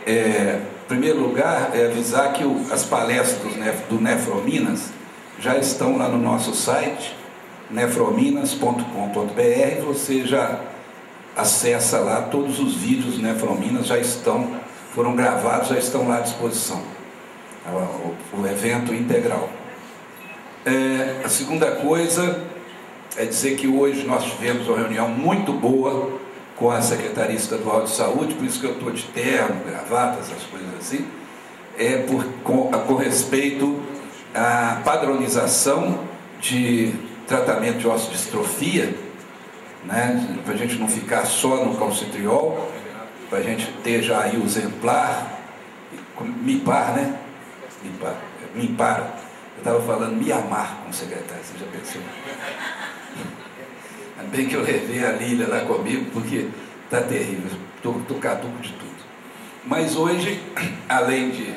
Em primeiro lugar, avisar que as palestras do Nefrominas já estão lá no nosso site, nefrominas.com.br. Você já acessa lá, todos os vídeos do Nefrominas foram gravados, já estão lá à disposição, o evento integral. A segunda coisa é dizer que hoje nós tivemos uma reunião muito boa com a Secretaria Estadual de Saúde, por isso que eu estou de terno, gravata, essas coisas assim, com respeito à padronização de tratamento de osteodistrofia, né, para a gente não ficar só no calcitriol, para a gente ter já aí o exemplar, MIPAR, né? MIPAR. Eu estava falando Miamar com o secretário, você já pensou? Bem que eu levei a Lília lá comigo, porque está terrível, estou caduco de tudo. Mas hoje, além de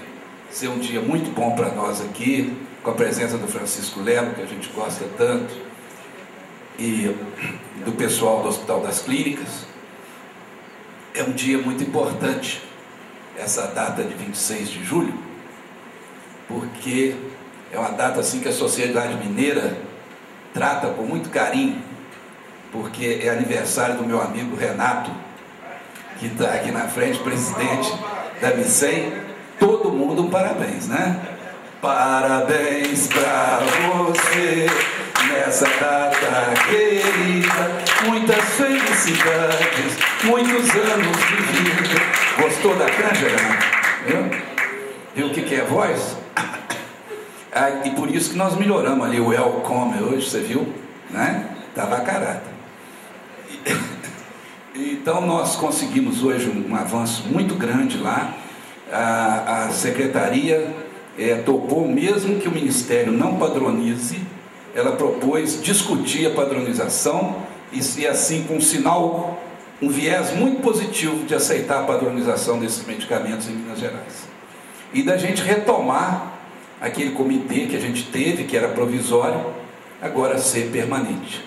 ser um dia muito bom para nós aqui, com a presença do Francisco Lelo, que a gente gosta tanto, e do pessoal do Hospital das Clínicas, é um dia muito importante, essa data de 26 de julho, porque é uma data assim que a sociedade mineira trata com muito carinho, porque é aniversário do meu amigo Renato, que está aqui na frente, presidente da MICEM. Todo mundo parabéns, né? Parabéns pra você nessa data querida, muitas felicidades, muitos anos de vida. Gostou da canja, Renato? Viu o que é voz? E por isso que nós melhoramos ali o welcome hoje, você viu? Né? Estava carata. Então nós conseguimos hoje um avanço muito grande lá. A secretaria topou, mesmo que o Ministério não padronize, ela propôs discutir a padronização e assim com um sinal, um viés muito positivo de aceitar a padronização desses medicamentos em Minas Gerais. E da gente retomar aquele comitê que a gente teve, que era provisório, agora ser permanente.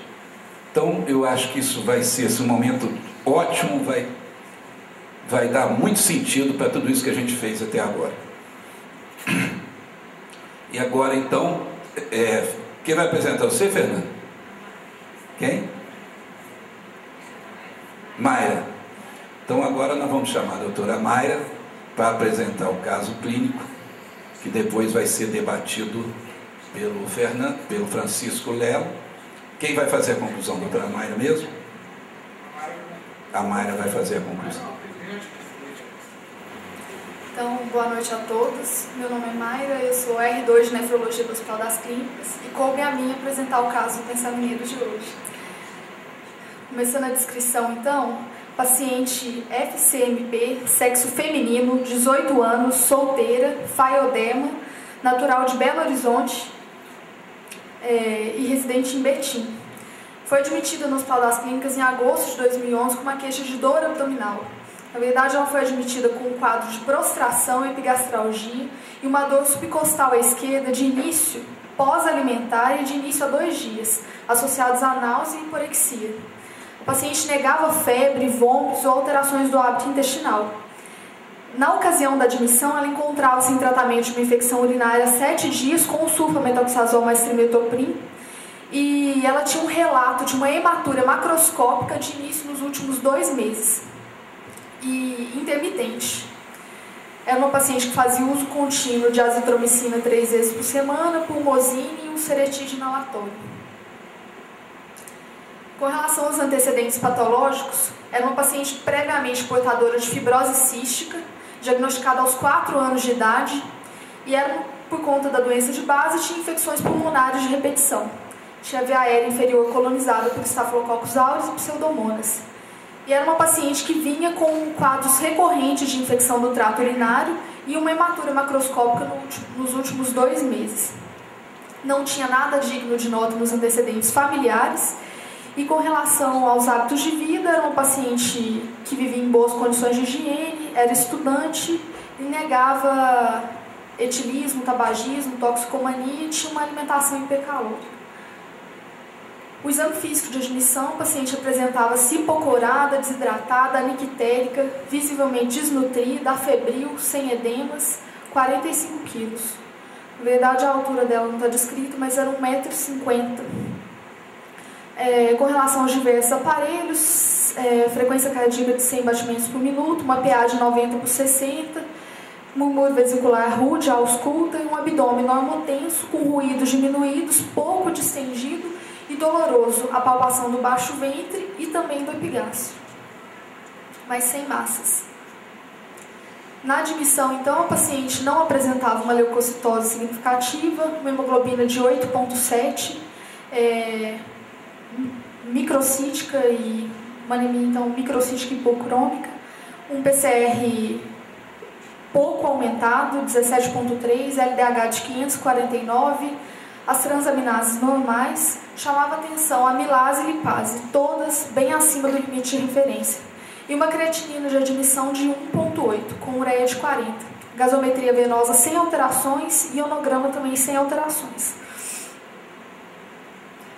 Então eu acho que isso vai ser um momento ótimo, vai dar muito sentido para tudo isso que a gente fez até agora. E agora então, quem vai apresentar você, Fernando? Quem? Mayra. Então agora nós vamos chamar a doutora Mayra para apresentar o caso clínico, que depois vai ser debatido pelo Francisco Lelo. Quem vai fazer a conclusão, doutora Mayra mesmo? A Mayra vai fazer a conclusão. Então, boa noite a todos. Meu nome é Mayra, eu sou R2 de Nefrologia do Hospital das Clínicas e coube a mim apresentar o caso do Pensar Mineiro de hoje. Começando a descrição, então, paciente FCMP, sexo feminino, 18 anos, solteira, faeodema, natural de Belo Horizonte e residente em Betim. Foi admitida no Hospital das Clínicas em agosto de 2011 com uma queixa de dor abdominal. Na verdade, ela foi admitida com um quadro de prostração, epigastralgia e uma dor subcostal à esquerda de início pós-alimentar e de início a 2 dias, associados a náusea e hiporexia. O paciente negava febre, vômitos ou alterações do hábito intestinal. Na ocasião da admissão, ela encontrava-se em tratamento de uma infecção urinária há 7 dias com o sulfametoxazol mais trimethoprim e ela tinha um relato de uma hematura macroscópica de início nos últimos 2 meses e intermitente. Era uma paciente que fazia uso contínuo de azitromicina 3 vezes por semana, pulmozine e um seretide inalatório. Com relação aos antecedentes patológicos, era uma paciente previamente portadora de fibrose cística, diagnosticada aos 4 anos de idade, e era, por conta da doença de base, tinha infecções pulmonares de repetição. Tinha via aérea inferior colonizada por Staphylococcus aureus e Pseudomonas. E era uma paciente que vinha com quadros recorrentes de infecção do trato urinário e uma hematura macroscópica nos últimos 2 meses. Não tinha nada digno de nota nos antecedentes familiares. E com relação aos hábitos de vida, era uma paciente que vivia em boas condições de higiene, era estudante e negava etilismo, tabagismo, toxicomania e tinha uma alimentação hipercalórica. O exame físico de admissão, o paciente apresentava-se hipocorada, desidratada, anictérica, visivelmente desnutrida, afebril, sem edemas, 45 quilos. Na verdade, a altura dela não está descrita, mas era 1,50 m. Com relação aos diversos aparelhos, frequência cardíaca de 100 batimentos por minuto, uma PA de 90 por 60, murmúrio vesicular rude, ausculta e um abdômen normotenso, com ruídos diminuídos, pouco distendido e doloroso, a palpação do baixo ventre e também do epigástrio, mas sem massas. Na admissão, então, a paciente não apresentava uma leucocitose significativa, uma hemoglobina de 8,7, microcítica e uma anemia, então, microcítica hipocrômica, um PCR pouco aumentado, 17,3, LDH de 549, as transaminases normais. Chamava atenção a amilase e lipase, todas bem acima do limite de referência. E uma creatinina de admissão de 1,8, com ureia de 40. Gasometria venosa sem alterações e ionograma também sem alterações.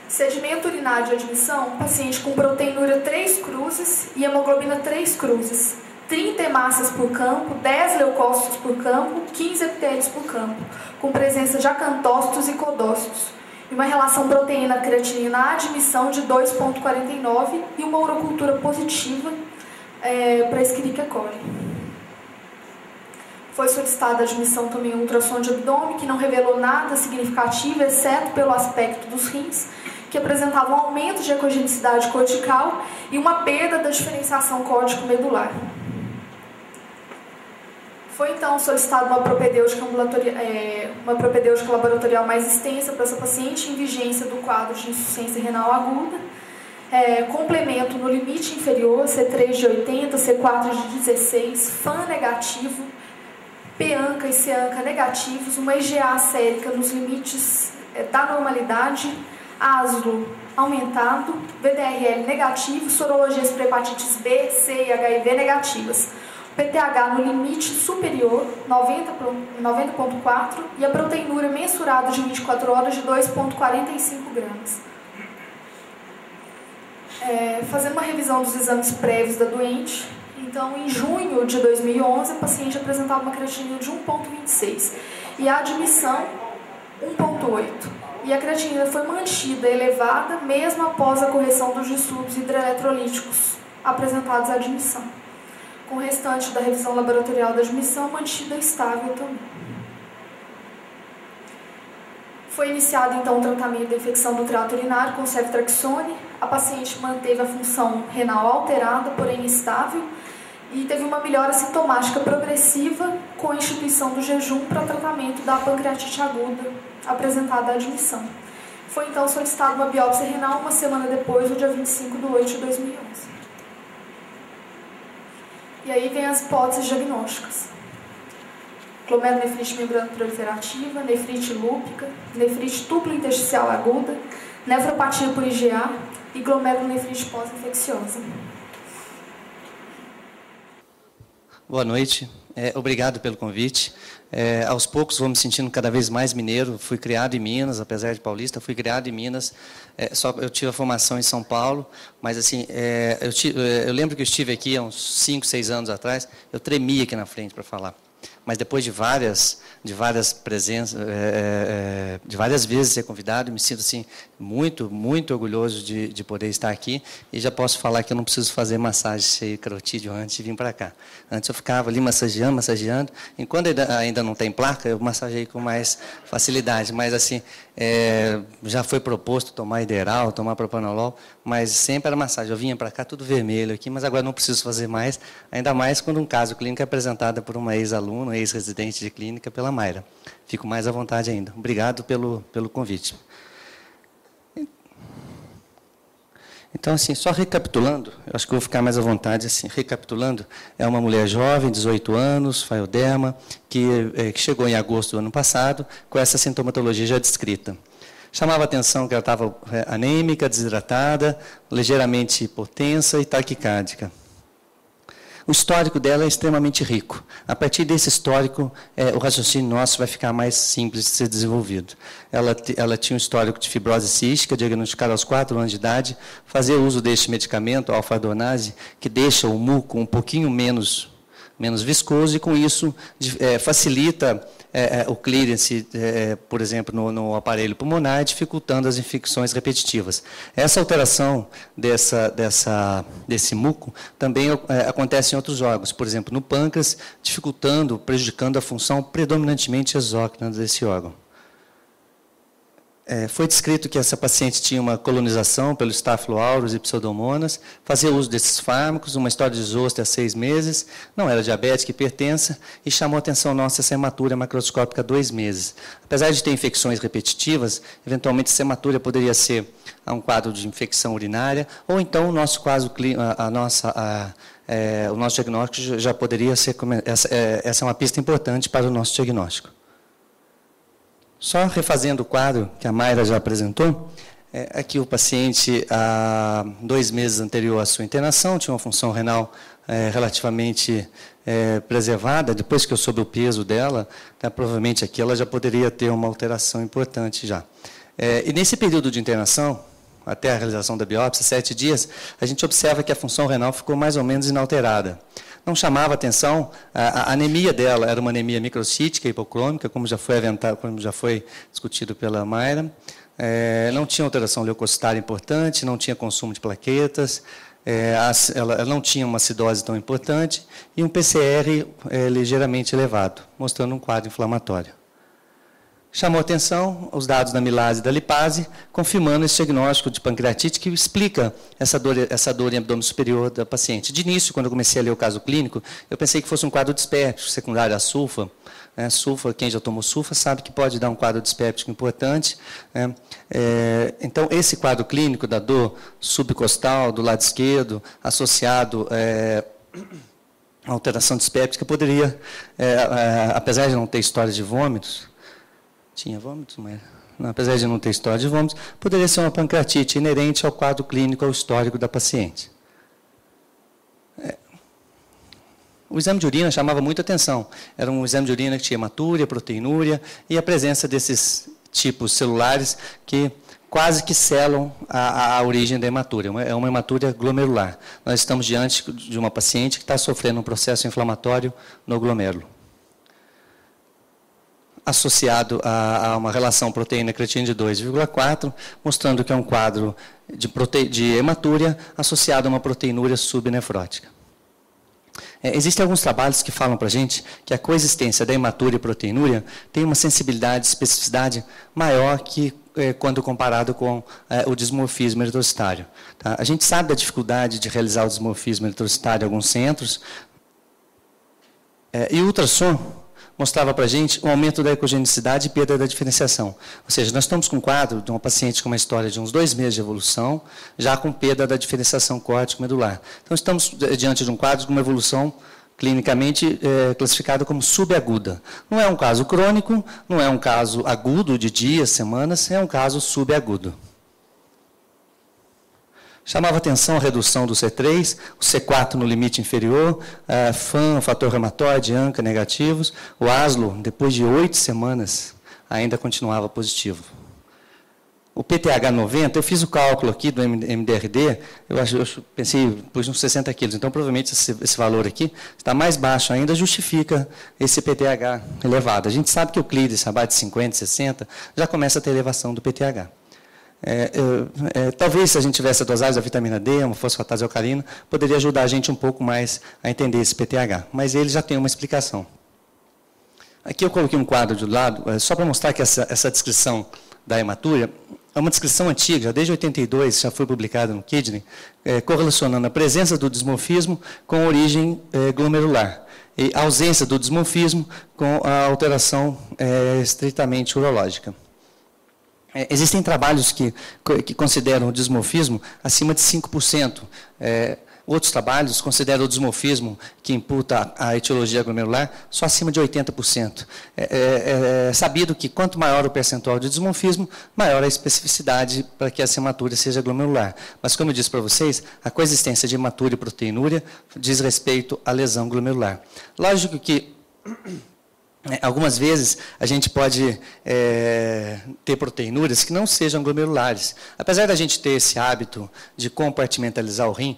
Sedimento urinário de admissão, paciente com proteinúria 3 cruzes e hemoglobina 3 cruzes. 30 hemácias por campo, 10 leucócitos por campo, 15 epitélios por campo, com presença de acantócitos e codócitos. E uma relação proteína-creatinina à admissão de 2,49 e uma urocultura positiva para Escherichia coli. Foi solicitada a admissão também um ultrassom de abdômen, que não revelou nada significativo, exceto pelo aspecto dos rins, que apresentavam um aumento de ecogenicidade cortical e uma perda da diferenciação córtico-medular. Foi então solicitada uma propedêutica laboratorial mais extensa para essa paciente em vigência do quadro de insuficiência renal aguda, complemento no limite inferior, C3 de 80, C4 de 16, FAN negativo, PANCA e CANCA negativos, uma IgA sérica nos limites da normalidade, ASLO aumentado, VDRL negativo, sorologias para hepatites B, C e HIV negativas. PTH no limite superior, 90,4, e a proteinúria mensurada de 24 horas de 2,45 gramas. Fazendo uma revisão dos exames prévios da doente, então, em junho de 2011, a paciente apresentava uma creatinina de 1,26 e a admissão 1,8. E a creatinina foi mantida elevada mesmo após a correção dos distúrbios hidroeletrolíticos apresentados à admissão, com o restante da revisão laboratorial da admissão mantida estável também. Foi iniciado então o tratamento da infecção do trato urinário com ceftriaxone. A paciente manteve a função renal alterada, porém estável, e teve uma melhora sintomática progressiva com a instituição do jejum para tratamento da pancreatite aguda apresentada à admissão. Foi então solicitada uma biópsia renal uma semana depois, no dia 25 de 8 de 2011. E aí vem as hipóteses diagnósticas: glomerulonefrite membrana proliferativa, nefrite lúpica, nefrite tubularintersticial aguda, nefropatia por IgA e glomerulonefrite pós-infecciosa. Boa noite, obrigado pelo convite. Aos poucos vou me sentindo cada vez mais mineiro. Fui criado em Minas, apesar de paulista, fui criado em Minas. Eu tive a formação em São Paulo, mas assim, eu lembro que eu estive aqui há uns 5, 6 anos atrás, eu tremia aqui na frente para falar. Mas depois de várias presenças, de várias vezes ser convidado, me sinto assim muito orgulhoso de poder estar aqui, e já posso falar que eu não preciso fazer massagem carotídeo antes de vir para cá. Antes eu ficava ali massageando, e quando ainda não tem placa, eu massageei com mais facilidade, mas assim, já foi proposto tomar Ideral, tomar propanolol, mas sempre era massagem. Eu vinha para cá tudo vermelho aqui, mas agora não preciso fazer mais, ainda mais quando um caso clínico é apresentado por uma ex-aluna, ex-residente de clínica, pela Mayra. Fico mais à vontade ainda. Obrigado pelo convite. Então, assim, só recapitulando, eu acho que vou ficar mais à vontade, assim, recapitulando, é uma mulher jovem, 18 anos, faioderma, que chegou em agosto do ano passado, com essa sintomatologia já descrita. Chamava a atenção que ela estava anêmica, desidratada, ligeiramente hipotensa e taquicárdica. O histórico dela é extremamente rico. A partir desse histórico, o raciocínio nosso vai ficar mais simples de ser desenvolvido. Ela tinha um histórico de fibrose cística, diagnosticada aos 4 anos de idade, fazer uso deste medicamento, alfa-adonase, que deixa o muco um pouquinho menos viscoso e, com isso, facilita o clearance, por exemplo, no aparelho pulmonar, dificultando as infecções repetitivas. Essa alteração desse muco também acontece em outros órgãos, por exemplo, no pâncreas, prejudicando a função predominantemente exócrina desse órgão. Foi descrito que essa paciente tinha uma colonização pelo Staphylo aureus e Pseudomonas, fazia uso desses fármacos, uma história de zoster há 6 meses, não era diabética, hipertensa, e chamou a atenção nossa essa hematúria macroscópica há 2 meses. Apesar de ter infecções repetitivas, eventualmente essa hematúria poderia ser um quadro de infecção urinária, ou então o nosso quadro, o nosso diagnóstico já poderia ser, essa é uma pista importante para o nosso diagnóstico. Só refazendo o quadro que a Mayra já apresentou, aqui o paciente, há 2 meses anterior à sua internação, tinha uma função renal relativamente preservada. Depois que eu soube o peso dela, provavelmente aqui ela já poderia ter uma alteração importante já. E nesse período de internação, até a realização da biópsia, 7 dias, a gente observa que a função renal ficou mais ou menos inalterada. Não chamava atenção, a anemia dela era uma anemia microcítica, hipocrômica, como já foi discutido pela Mayra. Não tinha alteração leucocitária importante, não tinha consumo de plaquetas, ela não tinha uma acidose tão importante e um PCR ligeiramente elevado, mostrando um quadro inflamatório. Chamou atenção os dados da amilase e da lipase, confirmando esse diagnóstico de pancreatite que explica essa dor em abdômen superior da paciente. De início, quando eu comecei a ler o caso clínico, eu pensei que fosse um quadro dispéptico, secundário à sulfa. Sulfa, quem já tomou sulfa sabe que pode dar um quadro dispéptico importante. Então, esse quadro clínico da dor subcostal, do lado esquerdo, associado à alteração dispéptica, poderia, apesar de não ter história de vômitos, tinha vômitos, mas não, apesar de não ter história de vômitos, poderia ser uma pancreatite inerente ao quadro clínico, ao histórico da paciente. O exame de urina chamava muita atenção. Era um exame de urina que tinha hematúria, proteinúria e a presença desses tipos celulares que quase que selam a origem da hematúria. É uma hematúria glomerular. Nós estamos diante de uma paciente que está sofrendo um processo inflamatório no glomérulo, associado a uma relação proteína-creatina de 2,4, mostrando que é um quadro de hematúria associado a uma proteinúria subnefrótica. Existem alguns trabalhos que falam para a gente que a coexistência da hematúria e proteinúria tem uma sensibilidade e especificidade maior que quando comparado com o dismorfismo eritrocitário. Tá? A gente sabe da dificuldade de realizar o dismorfismo eritrocitário em alguns centros, e o ultrassom mostrava para a gente o aumento da ecogenicidade e perda da diferenciação. Ou seja, nós estamos com um quadro de uma paciente com uma história de uns 2 meses de evolução, já com perda da diferenciação córtico-medular. Então, estamos diante de um quadro com uma evolução clinicamente classificada como subaguda. Não é um caso crônico, não é um caso agudo de dias, semanas, é um caso subagudo. Chamava atenção a redução do C3, o C4 no limite inferior, FAN, fator reumatoide, ANCA negativos. O ASLO, depois de 8 semanas, ainda continuava positivo. O PTH 90, eu fiz o cálculo aqui do MDRD, eu pensei, pus uns 60 quilos, então provavelmente esse valor aqui está mais baixo ainda, justifica esse PTH elevado. A gente sabe que o clearance abaixo de 50, 60, já começa a ter elevação do PTH. Talvez, se a gente tivesse a dosagem da vitamina D, uma fosfatase alcalina, poderia ajudar a gente um pouco mais a entender esse PTH, mas ele já tem uma explicação. Aqui eu coloquei um quadro de lado, só para mostrar que essa descrição da hematúria é uma descrição antiga, desde 82, já foi publicada no Kidney, correlacionando a presença do dismorfismo com a origem glomerular, e a ausência do dismorfismo com a alteração estritamente urológica. Existem trabalhos que consideram o dismorfismo acima de 5%. Outros trabalhos consideram o dismorfismo que imputa a etiologia glomerular só acima de 80%. É sabido que quanto maior o percentual de dismorfismo, maior a especificidade para que essa hematúria seja glomerular. Mas, como eu disse para vocês, a coexistência de hematúria e proteinúria diz respeito à lesão glomerular. Lógico que algumas vezes a gente pode ter proteinúrias que não sejam glomerulares. Apesar da gente ter esse hábito de compartimentalizar o rim,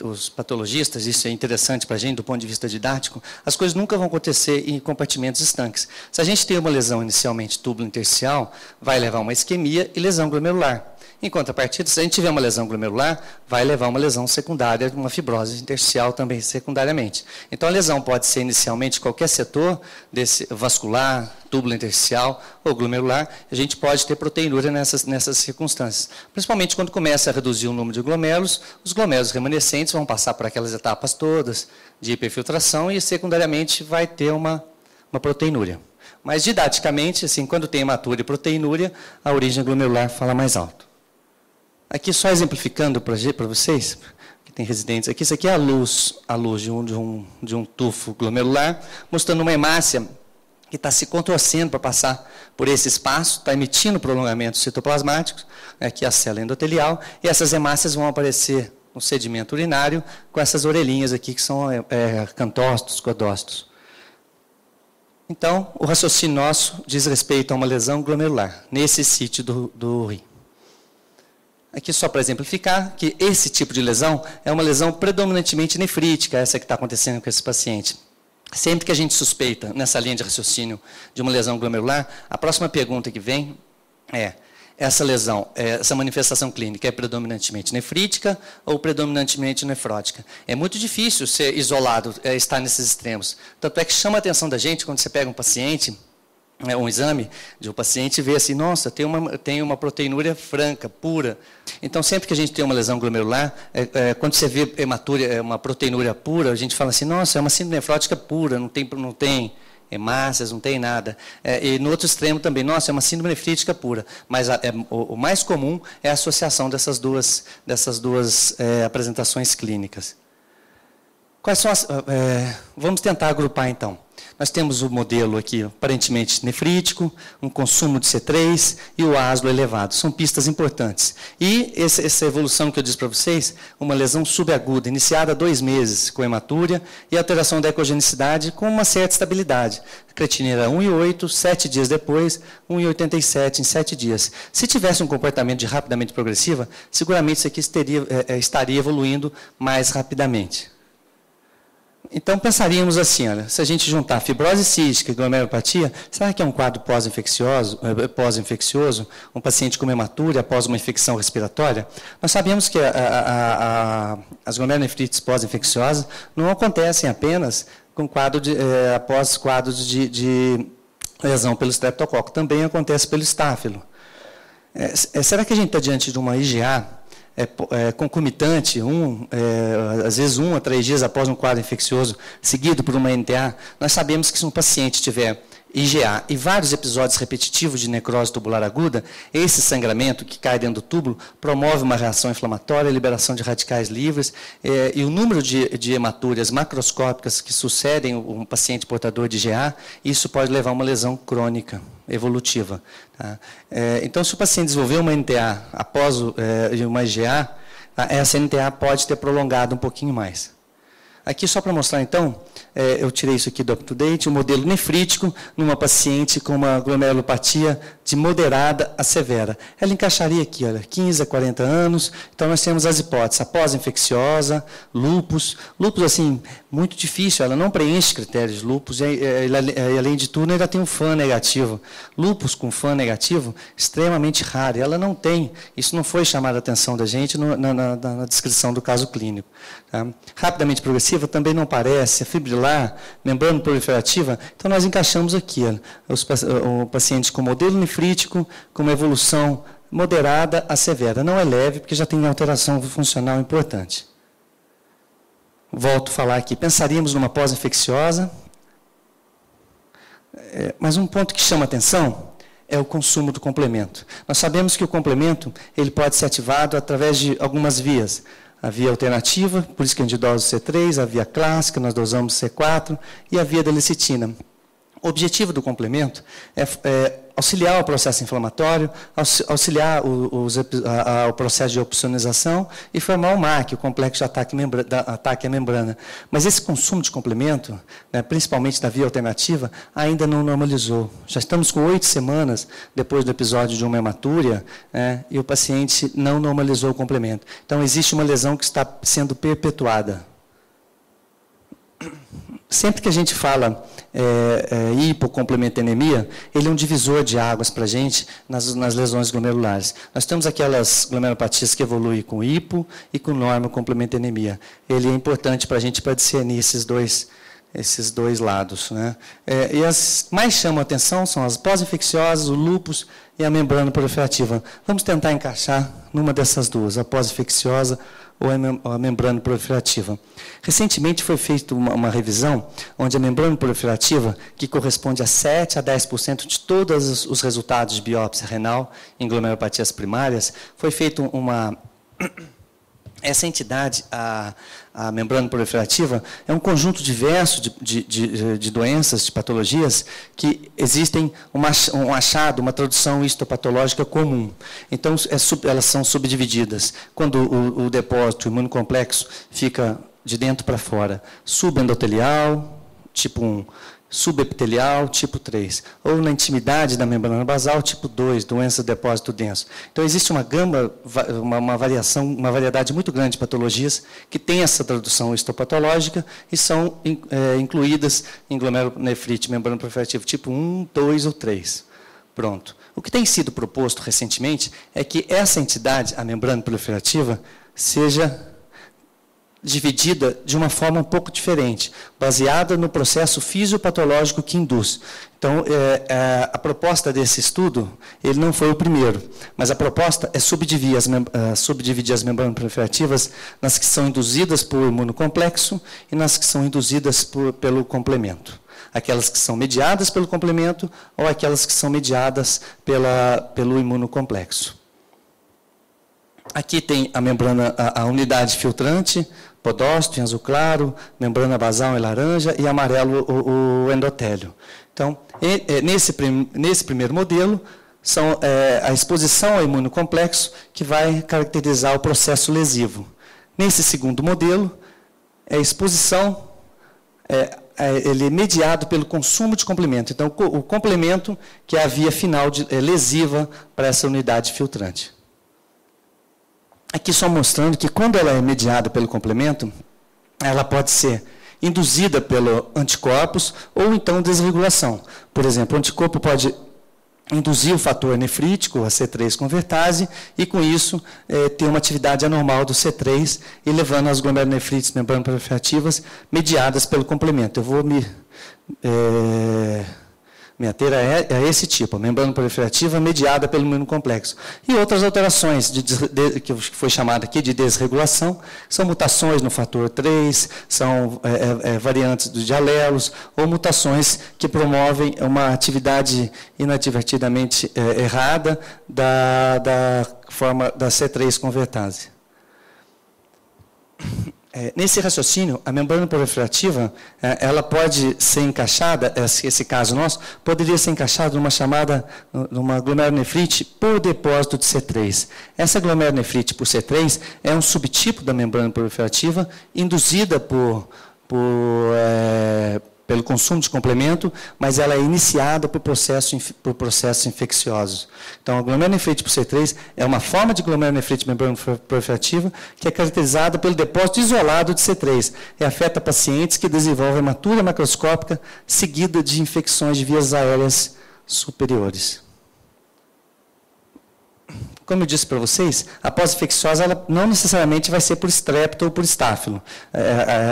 os patologistas, isso é interessante para a gente do ponto de vista didático, as coisas nunca vão acontecer em compartimentos estanques. Se a gente tem uma lesão inicialmente túbulo intersticial, vai levar a uma isquemia e lesão glomerular. Em contrapartida, se a gente tiver uma lesão glomerular, vai levar a uma lesão secundária, uma fibrose intersticial também secundariamente. Então, a lesão pode ser inicialmente qualquer setor, desse vascular, túbulo intersticial ou glomerular. A gente pode ter proteinúria nessas circunstâncias. Principalmente quando começa a reduzir o número de glomérulos, os glomérulos remanescentes vão passar por aquelas etapas todas de hiperfiltração e, secundariamente, vai ter uma proteinúria. Mas, didaticamente, assim, quando tem hematúria e proteinúria, a origem glomerular fala mais alto. Aqui só exemplificando para vocês, que tem residentes aqui, isso aqui é a luz de um tufo glomerular, mostrando uma hemácia que está se contorcendo para passar por esse espaço, está emitindo prolongamentos citoplasmáticos, aqui a célula endotelial, e essas hemácias vão aparecer no sedimento urinário com essas orelhinhas aqui, que são cantócitos, codócitos. Então, o raciocínio nosso diz respeito a uma lesão glomerular, nesse sítio do rim. Aqui só para exemplificar que esse tipo de lesão é uma lesão predominantemente nefrítica, essa que está acontecendo com esse paciente. Sempre que a gente suspeita, nessa linha de raciocínio, de uma lesão glomerular, a próxima pergunta que vem é: essa lesão, essa manifestação clínica é predominantemente nefrítica ou predominantemente nefrótica? É muito difícil ser isolado, estar nesses extremos. Tanto é que chama a atenção da gente quando você pega um paciente, um exame de um paciente, e vê assim, nossa, tem uma proteinúria franca, pura. Então, sempre que a gente tem uma lesão glomerular, quando você vê hematúria, uma proteinúria pura, a gente fala assim, nossa, é uma síndrome nefrótica pura, não tem hemácias, não tem nada. E no outro extremo também, nossa, é uma síndrome nefrítica pura. Mas o mais comum é a associação dessas duas apresentações clínicas. Quais são vamos tentar agrupar, então. Nós temos o modelo aqui, aparentemente nefrítico, um consumo de C3 e o ASLO elevado. São pistas importantes. E essa evolução que eu disse para vocês, uma lesão subaguda, iniciada há 2 meses com hematúria e alteração da ecogenicidade com uma certa estabilidade. A creatinina era 1,8, 7 dias depois, 1,87 em 7 dias. Se tivesse um comportamento de rapidamente progressiva, seguramente isso aqui estaria evoluindo mais rapidamente. Então, pensaríamos assim, olha, se a gente juntar fibrose cística e glomerulopatia, será que é um quadro pós-infeccioso, um paciente com hematúria após uma infecção respiratória? Nós sabemos que as glomerulonefrites pós-infecciosas não acontecem apenas com após quadros de lesão pelo streptococo, também acontece pelo estáfilo. Será que a gente está diante de uma IgA concomitante, às vezes 1 a 3 dias após um quadro infeccioso, seguido por uma NTA? Nós sabemos que se um paciente tiver IgA e vários episódios repetitivos de necrose tubular aguda, esse sangramento que cai dentro do túbulo promove uma reação inflamatória, liberação de radicais livres, e o número de hematúrias macroscópicas que sucedem um paciente portador de IgA, isso pode levar a uma lesão crônica, evolutiva. Tá? Então, se o paciente desenvolver uma NTA após uma IgA, essa NTA pode ter prolongado um pouquinho mais. Aqui, só para mostrar, então, eu tirei isso aqui do UpToDate, um modelo nefrítico numa paciente com uma glomerulopatia de moderada a severa. Ela encaixaria aqui, olha, 15 a 40 anos. Então, nós temos as hipóteses, após-infecciosa, lúpus. Lúpus, assim, muito difícil, ela não preenche critérios de lúpus, e além de tudo, ainda tem um FAN negativo. Lúpus com FAN negativo, extremamente raro, e ela não tem. Isso não foi chamado a atenção da gente na descrição do caso clínico. Tá? Rapidamente progressiva também não parece, fibrilar, membrana proliferativa, então nós encaixamos aqui, o paciente com modelo nefrítico, com uma evolução moderada a severa. Não é leve, porque já tem uma alteração funcional importante. Volto a falar aqui, pensaríamos numa pós-infecciosa, mas um ponto que chama atenção é o consumo do complemento. Nós sabemos que o complemento ele pode ser ativado através de algumas vias. a via alternativa, por isso que a gente dosa o C3, a via clássica, nós dosamos O C4, e a via da lecitina. O objetivo do complemento é auxiliar o processo inflamatório, auxiliar o processo de opsonização e formar o MAC, o complexo de ataque à membrana. Mas esse consumo de complemento, né, principalmente da via alternativa, ainda não normalizou. Já estamos com 8 semanas depois do episódio de uma hematúria, né, e o paciente não normalizou o complemento. Então, existe uma lesão que está sendo perpetuada. Sempre que a gente fala hipocomplementenemia, ele é um divisor de águas para a gente nas lesões glomerulares. Nós temos aquelas glomerulopatias que evoluem com hipo e com normocomplementenemia. Ele é importante para a gente para discernir esses dois lados, né? E as mais chamam a atenção são as pós-infecciosas, o lúpus e a membrana proliferativa. Vamos tentar encaixar numa dessas duas, a pós-infecciosa ou a membrana proliferativa. Recentemente foi feita uma revisão onde a membrana proliferativa, que corresponde a 7 a 10% de todos os resultados de biópsia renal em glomerulopatias primárias, foi feita essa entidade, a membrana proliferativa, é um conjunto diverso de doenças, de patologias, que existem um achado, uma tradução histopatológica comum. Então, elas são subdivididas. Quando o depósito imunocomplexo fica de dentro para fora, subendotelial, tipo 1, subepitelial, tipo 3, ou na intimidade da membrana basal, tipo 2, doença do depósito denso. Então, existe uma gama, uma variedade muito grande de patologias que têm essa tradução histopatológica e são incluídas em glomerulonefrite, membrana proliferativa, tipo 1, 2 ou 3. Pronto. O que tem sido proposto recentemente é que essa entidade, a membrana proliferativa, seja dividida de uma forma um pouco diferente, baseada no processo fisiopatológico que induz. Então, a proposta desse estudo, ele não foi o primeiro, mas a proposta é subdividir as membranas proliferativas nas que são induzidas por imunocomplexo e nas que são induzidas pelo complemento. Aquelas que são mediadas pelo complemento ou aquelas que são mediadas pelo imunocomplexo. Aqui tem a membrana, a unidade filtrante, podócito em azul claro, membrana basal em laranja e amarelo o endotélio. Então, nesse primeiro modelo, são a exposição ao imunocomplexo que vai caracterizar o processo lesivo. Nesse segundo modelo, a exposição, ele é mediado pelo consumo de complemento. Então, o complemento que é a via final lesiva para essa unidade filtrante. Aqui só mostrando que quando ela é mediada pelo complemento, ela pode ser induzida pelo anticorpos ou então desregulação. Por exemplo, o anticorpo pode induzir o fator nefrítico, a C3 convertase, e com isso ter uma atividade anormal do C3 e levando às glomerulonefrites membranas proliferativas mediadas pelo complemento. Eu vou me ater a esse tipo, a membrana proliferativa mediada pelo imunocomplexo. E outras alterações, que foi chamada aqui de desregulação, são mutações no fator 3, são variantes dos alelos, ou mutações que promovem uma atividade inadvertidamente errada da forma da C3 convertase. Nesse raciocínio, a membrana proliferativa, ela pode ser encaixada, esse caso nosso, poderia ser encaixado numa glomerulonefrite por depósito de C3. Essa glomerulonefrite por C3 é um subtipo da membrana proliferativa induzida pelo consumo de complemento, mas ela é iniciada por processos infecciosos. Então, a glomerulonefrite por C3 é uma forma de glomerulonefrite membrana proliferativa que é caracterizada pelo depósito isolado de C3 e afeta pacientes que desenvolvem hematura macroscópica seguida de infecções de vias aéreas superiores. Como eu disse para vocês, a pós-infecciosa ela não necessariamente vai ser por estrepto ou por estáfilo.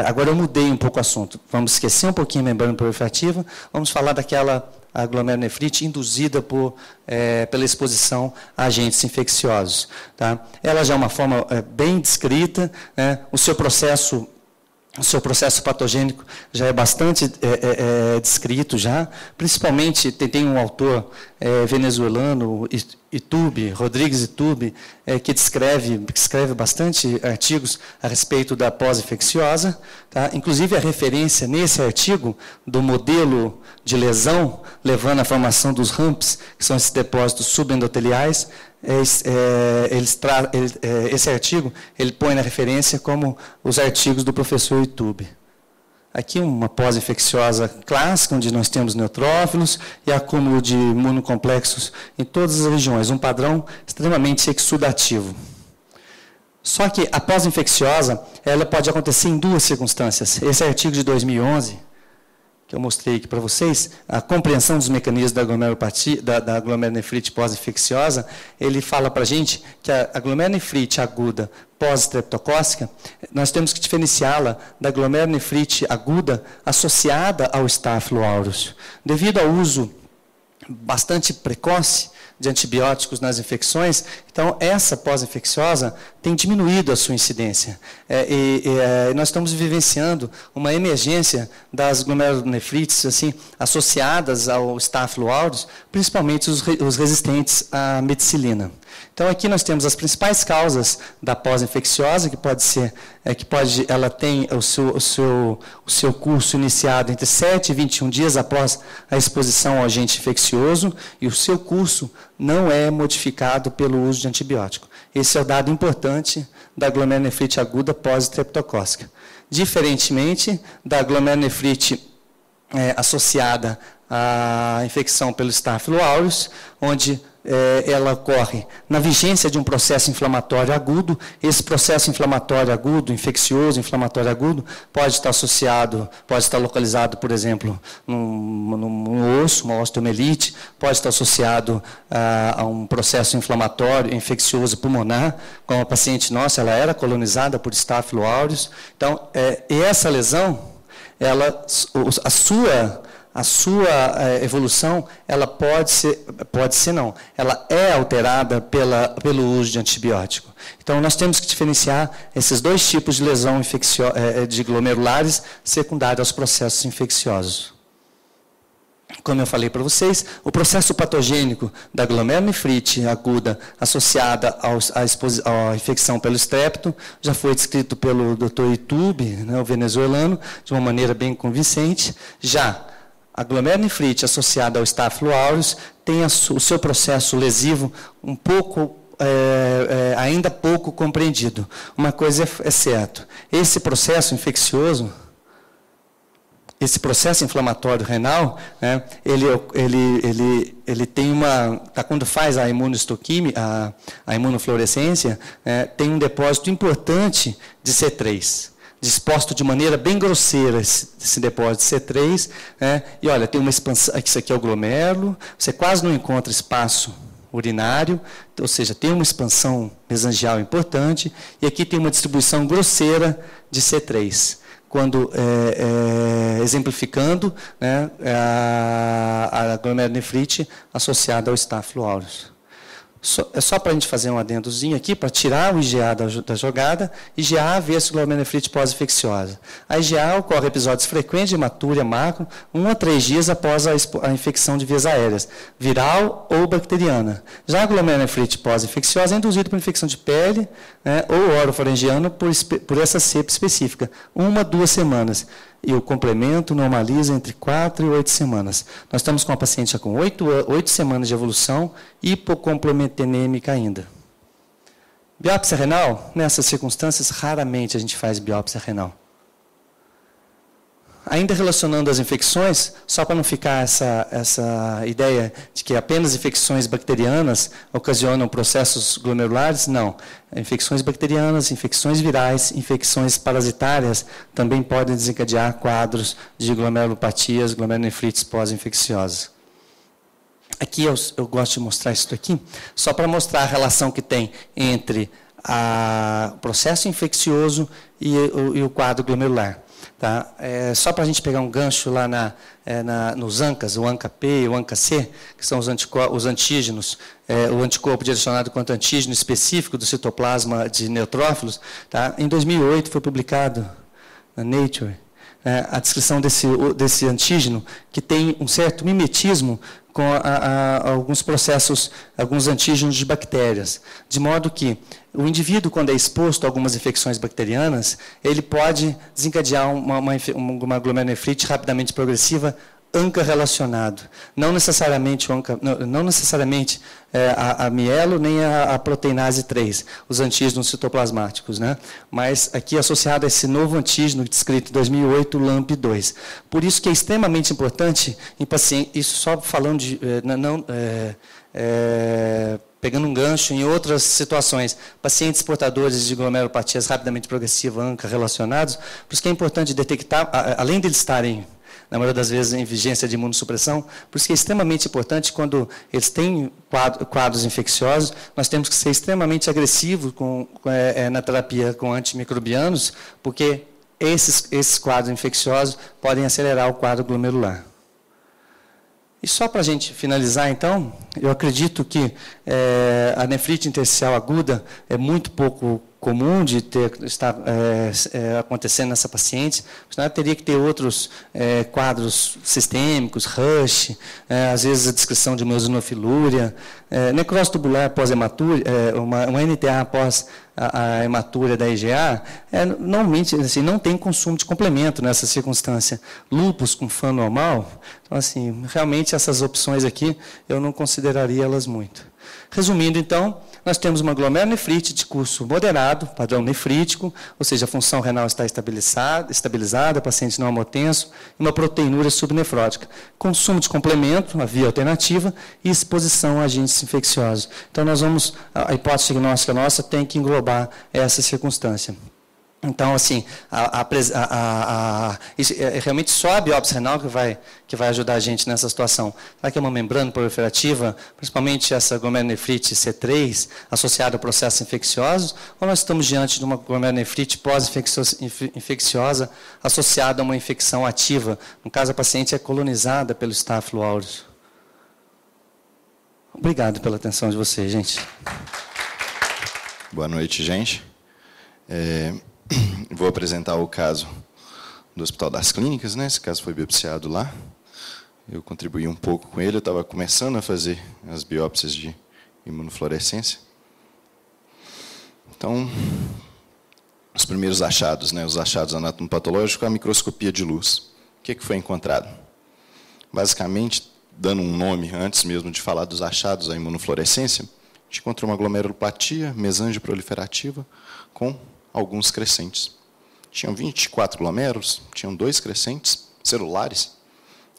Agora eu mudei um pouco o assunto. Vamos esquecer um pouquinho a membrana proliferativa, vamos falar daquela glomerulonefrite induzida pela exposição a agentes infecciosos. Tá? Ela já é uma forma bem descrita, né? O seu processo o seu processo patogênico já é bastante descrito já, principalmente tem um autor venezuelano, Rodrigues Itubi, que escreve bastante artigos a respeito da pós-infecciosa, tá? Inclusive a referência nesse artigo do modelo de lesão, levando à formação dos ramps, que são esses depósitos subendoteliais. Esse artigo ele põe na referência como os artigos do professor Itubi. Aqui uma pós-infecciosa clássica, onde nós temos neutrófilos e acúmulo de imunocomplexos em todas as regiões, um padrão extremamente exudativo. Só que a pós-infecciosa, ela pode acontecer em duas circunstâncias. Esse artigo de 2011, que eu mostrei aqui para vocês, a compreensão dos mecanismos da glomerulopatia, da glomerulonefrite pós-infecciosa, ele fala para a gente que a glomerulonefrite aguda pós-streptocócica, nós temos que diferenciá-la da glomerulonefrite aguda associada ao Staphylo aureus. Devido ao uso bastante precoce de antibióticos nas infecções, então essa pós-infecciosa tem diminuído a sua incidência. Nós estamos vivenciando uma emergência das glomerulonefrites assim, associadas ao Staphylo aureus, principalmente os resistentes à meticilina. Então aqui nós temos as principais causas da pós-infecciosa, ela tem o seu curso iniciado entre 7 e 21 dias após a exposição ao agente infeccioso, e o seu curso não é modificado pelo uso de antibiótico. Esse é o dado importante da glomerulonefrite aguda pós-streptocócica. Diferentemente da glomerulonefrite associada à infecção pelo Staphylo aureus, onde ela ocorre na vigência de um processo inflamatório agudo. Esse processo inflamatório agudo, infeccioso, inflamatório agudo, pode estar localizado, por exemplo, num osso, uma osteomielite, pode estar associado a um processo inflamatório, infeccioso pulmonar, como a paciente nossa, ela era colonizada por Staphylo aureus. Então, e essa lesão, a sua evolução, ela ela é alterada pelo uso de antibiótico. Então, nós temos que diferenciar esses dois tipos de lesão de glomerulares secundárias aos processos infecciosos. Como eu falei para vocês, o processo patogênico da glomerulonefrite aguda associada à infecção pelo strepto já foi descrito pelo Dr. Itubi, né, o venezuelano, de uma maneira bem convincente. Já a glomerulonefrite associada ao Staphylo aureus tem o seu processo lesivo um pouco, ainda pouco compreendido. Uma coisa é certa, esse processo infeccioso, esse processo inflamatório renal, né, ele tem quando faz a imunohistoquímica, a imunofluorescência, tem um depósito importante de C3. Disposto de maneira bem grosseira esse depósito de C3, e olha, tem uma expansão, isso aqui é o glomérulo, você quase não encontra espaço urinário, ou seja, tem uma expansão mesangial importante, e aqui tem uma distribuição grosseira de C3. Quando, exemplificando, né, a glomerulonefrite associada ao Staphylo aureus. É só para a gente fazer um adendozinho aqui, para tirar o IgA da jogada. IgA versus glomerulonefrite pós-infecciosa. A IgA ocorre episódios frequentes de hematúria macro, 1 a 3 dias após a infecção de vias aéreas, viral ou bacteriana. Já a glomerulonefrite pós-infecciosa é induzida por infecção de pele, né, ou orofaringiana por essa cepa específica, 1 a 2 semanas. E o complemento normaliza entre 4 e 8 semanas. Nós estamos com uma paciente já com 8 semanas de evolução, hipocomplementenêmica ainda. Biópsia renal? Nessas circunstâncias, raramente a gente faz biópsia renal. Ainda relacionando as infecções, só para não ficar essa ideia de que apenas infecções bacterianas ocasionam processos glomerulares, não. Infecções bacterianas, infecções virais, infecções parasitárias também podem desencadear quadros de glomerulopatias, glomerulonefrites pós-infecciosas. Aqui eu gosto de mostrar isso aqui, só para mostrar a relação que tem entre o processo infeccioso e o quadro glomerular. Tá? Só para a gente pegar um gancho lá nos ANCAs, o ANCA-P e o ANCA-C, que são os antígenos, o anticorpo direcionado contra antígeno específico do citoplasma de neutrófilos. Tá? Em 2008 foi publicado na Nature, a descrição desse antígeno, que tem um certo mimetismo com alguns processos, alguns antígenos de bactérias, de modo que o indivíduo, quando é exposto a algumas infecções bacterianas, ele pode desencadear uma glomerulonefrite rapidamente progressiva, ANCA relacionado. Não necessariamente, a mielo nem a proteinase 3, os antígenos citoplasmáticos, né? Mas aqui associado a esse novo antígeno descrito em 2008, o LAMP2. Por isso que é extremamente importante em pacientes, isso só falando de, pegando um gancho em outras situações, pacientes portadores de glomerulopatias rapidamente progressiva, ANCA relacionados, por isso que é importante detectar, além deles estarem na maioria das vezes em vigência de imunossupressão, por isso que é extremamente importante, quando eles têm quadros infecciosos, nós temos que ser extremamente agressivos na terapia com antimicrobianos, porque esses quadros infecciosos podem acelerar o quadro glomerular. E só para a gente finalizar, então, eu acredito que a nefrite intersticial aguda é muito pouco comum de estar acontecendo nessa paciente, senão teria que ter outros quadros sistêmicos, rush, às vezes a descrição de uma eosinofilúria, necrose tubular pós-hematúria, uma NTA após a hematúria da IgA, normalmente assim, não tem consumo de complemento nessa circunstância. Lúpus com FAN normal, então, assim, realmente essas opções aqui, eu não consideraria elas muito. Resumindo, então, nós temos uma glomerulonefrite de curso moderado, padrão nefrítico, ou seja, a função renal está estabilizada, paciente não hemotenso, e uma proteinúria subnefrótica. Consumo de complemento, a via alternativa, e exposição a agentes infecciosos. Então, a hipótese diagnóstica nossa tem que englobar essa circunstância. Então, assim, isso é realmente só a biópsia renal que vai ajudar a gente nessa situação. Será que é uma membrana proliferativa, principalmente essa glomerulonefrite C3, associada a processos infecciosos, ou nós estamos diante de uma glomerulonefrite pós-infecciosa associada a uma infecção ativa? No caso, a paciente é colonizada pelo Staphylococcus aureus. Obrigado pela atenção de vocês, gente. Boa noite, gente. Vou apresentar o caso do Hospital das Clínicas, né? Esse caso foi biopsiado lá. Eu contribuí um pouco com ele, eu estava começando a fazer as biópsias de imunofluorescência. Então, os primeiros achados, né? Os achados anatomopatológicos, a microscopia de luz. O que foi encontrado? Basicamente, dando um nome antes mesmo de falar dos achados da imunofluorescência, a gente encontrou uma glomerulopatia mesangiproliferativa com alguns crescentes. Tinham 24 glomérulos, tinham 2 crescentes celulares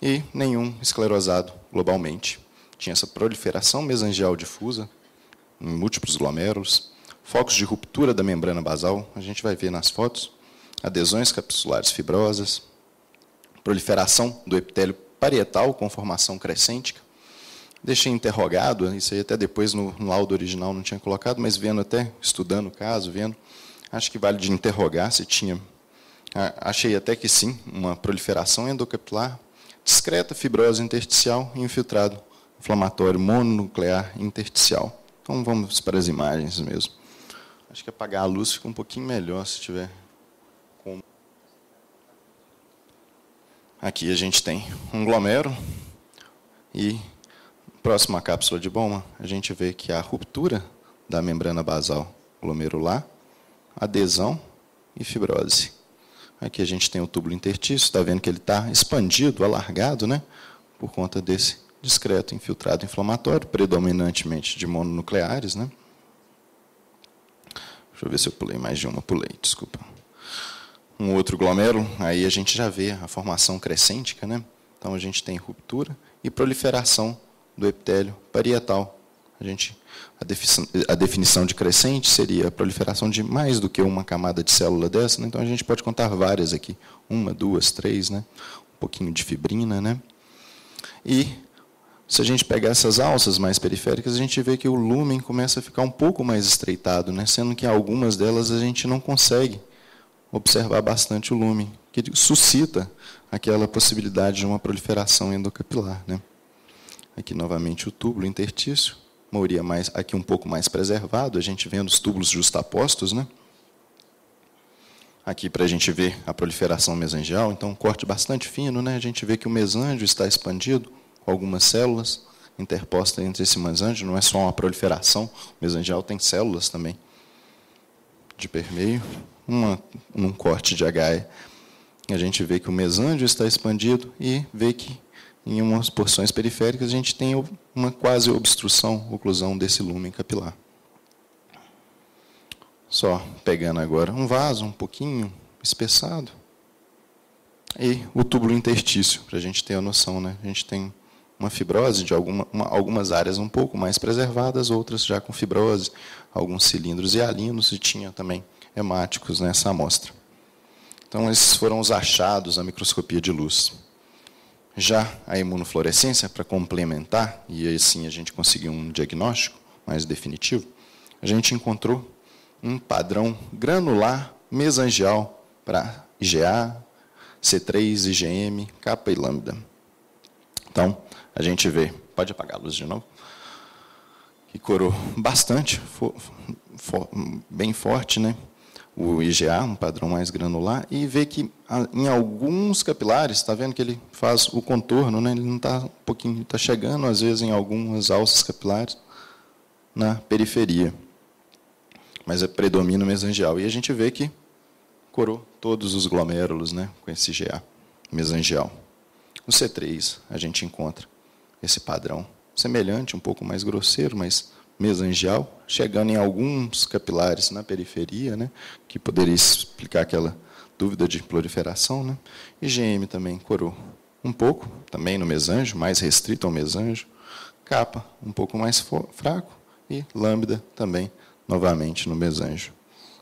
e nenhum esclerosado globalmente. Tinha essa proliferação mesangial difusa em múltiplos glomérulos, focos de ruptura da membrana basal, a gente vai ver nas fotos, adesões capsulares fibrosas, proliferação do epitélio parietal com formação crescêntica. Deixei interrogado, isso aí até depois no laudo original não tinha colocado, mas estudando o caso, acho que vale de interrogar se tinha. Achei até que sim, uma proliferação endocapilar, discreta fibrose intersticial e infiltrado inflamatório mononuclear intersticial. Então vamos para as imagens mesmo. Acho que apagar a luz fica um pouquinho melhor se tiver como. Aqui a gente tem um glomérulo e próxima à cápsula de Bowman, a gente vê que a ruptura da membrana basal glomerular, adesão e fibrose. Aqui a gente tem o túbulo intertício, está vendo que ele está expandido, alargado, né? Por conta desse discreto infiltrado inflamatório, predominantemente de mononucleares, né? Deixa eu ver se eu pulei mais de uma. Pulei, desculpa. Um outro glomérulo, aí a gente já vê a formação crescêntica, né? Então a gente tem ruptura e proliferação do epitélio parietal. A definição de crescente seria a proliferação de mais do que uma camada de célula dessa, né? Então a gente pode contar várias aqui, 1, 2, 3, né? Um pouquinho de fibrina, né? E se a gente pegar essas alças mais periféricas, a gente vê que o lúmen começa a ficar um pouco mais estreitado, né? Sendo que algumas delas a gente não consegue observar bastante o lúmen, que suscita aquela possibilidade de uma proliferação endocapilar, né? Aqui novamente o túbulo intertício, maioria aqui um pouco mais preservado, a gente vendo os túbulos justapostos, né? aqui para a gente ver a proliferação mesangial, então um corte bastante fino, né? A gente vê que o mesângio está expandido com algumas células interpostas entre esse mesângio, não é só uma proliferação, o mesangial tem células também de permeio, num corte de HE. A gente vê que o mesângio está expandido e vê que em umas porções periféricas a gente tem uma quase obstrução, oclusão desse lúmen capilar. Só pegando agora um vaso um pouquinho espessado e o túbulo interstício, para a gente ter a noção, né? A gente tem uma fibrose de algumas áreas um pouco mais preservadas, outras já com fibrose, alguns cilindros hialinos e tinha também hemáticos nessa amostra. Então, esses foram os achados da microscopia de luz. Já a imunofluorescência, para complementar, e assim a gente conseguiu um diagnóstico mais definitivo, a gente encontrou um padrão granular mesangial para IgA, C3, IgM, kappa e lambda. Então, a gente vê, pode apagar a luz de novo, que corou bastante, bem forte, né? O IgA, um padrão mais granular, e vê que em alguns capilares, está vendo que ele faz o contorno, né? Ele não está um pouquinho, está chegando às vezes em algumas alças capilares na periferia, mas predomina o mesangial. E a gente vê que corou todos os glomérulos, né? Com esse IgA mesangial. O C3 a gente encontra esse padrão semelhante, um pouco mais grosseiro, mas mesangial, chegando em alguns capilares na periferia, né, que poderia explicar aquela dúvida de proliferação, né? IgM também corou um pouco, também no mesângio, mais restrito ao mesângio, kappa um pouco mais fraco e lambda também novamente no mesângio.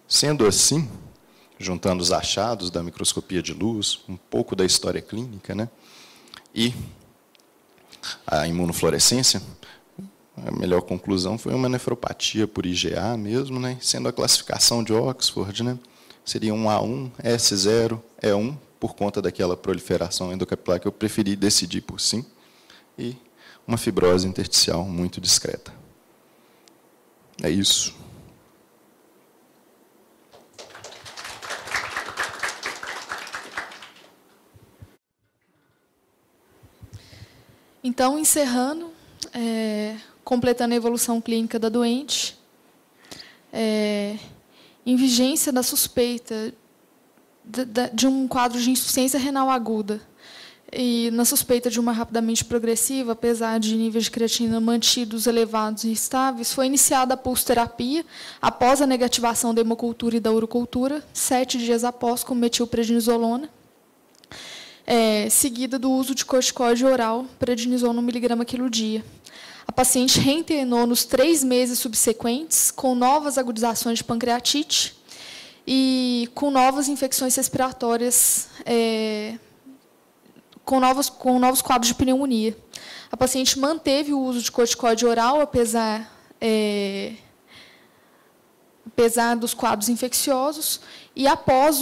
Sendo assim, juntando os achados da microscopia de luz, um pouco da história clínica, né, e a imunofluorescência, a melhor conclusão foi uma nefropatia por IgA mesmo, né? Sendo a classificação de Oxford, né? Seria um A1, S0, E1, por conta daquela proliferação endocapilar que eu preferi decidir por sim, e uma fibrose intersticial muito discreta. É isso. Então, encerrando, completando a evolução clínica da doente, em vigência da suspeita de um quadro de insuficiência renal aguda e na suspeita de uma rapidamente progressiva, apesar de níveis de creatinina mantidos elevados e estáveis, foi iniciada a pulsoterapia após a negativação da hemocultura e da urocultura, 7 dias após, com metilprednisolona, seguida do uso de corticoide oral, prednisona 1 mg/quilo dia. A paciente reinternou nos 3 meses subsequentes, com novas agudizações de pancreatite e com novas infecções respiratórias, com novos quadros de pneumonia. A paciente manteve o uso de corticoide oral, apesar dos quadros infecciosos, e após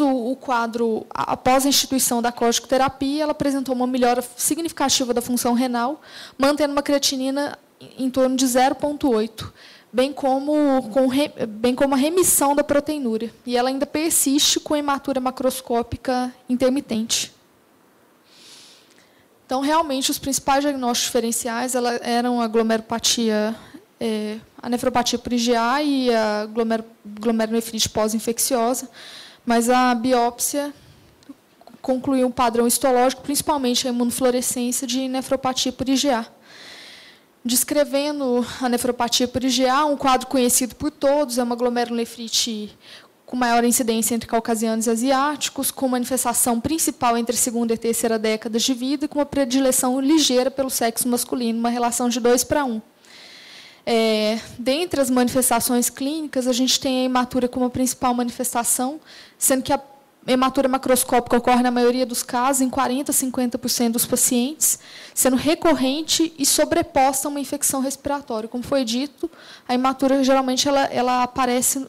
após a instituição da corticoterapia, ela apresentou uma melhora significativa da função renal, mantendo uma creatinina em torno de 0,8, bem como a remissão da proteinúria. E ela ainda persiste com hematura macroscópica intermitente. Então, realmente, os principais diagnósticos diferenciais eram a glomerulopatia, a nefropatia por IgA e a glomerulonefrite pós-infecciosa, mas a biópsia concluiu um padrão histológico, principalmente a imunofluorescência de nefropatia por IgA. Descrevendo a nefropatia por IgA, um quadro conhecido por todos, é uma glomerulonefrite com maior incidência entre caucasianos e asiáticos, com manifestação principal entre a segunda e a terceira décadas de vida, e com uma predileção ligeira pelo sexo masculino, uma relação de 2:1. Dentre as manifestações clínicas, a gente tem a hematura como a principal manifestação, sendo que a hematura macroscópica ocorre na maioria dos casos, em 40% a 50% dos pacientes, sendo recorrente e sobreposta a uma infecção respiratória. Como foi dito, a hematura geralmente ela aparece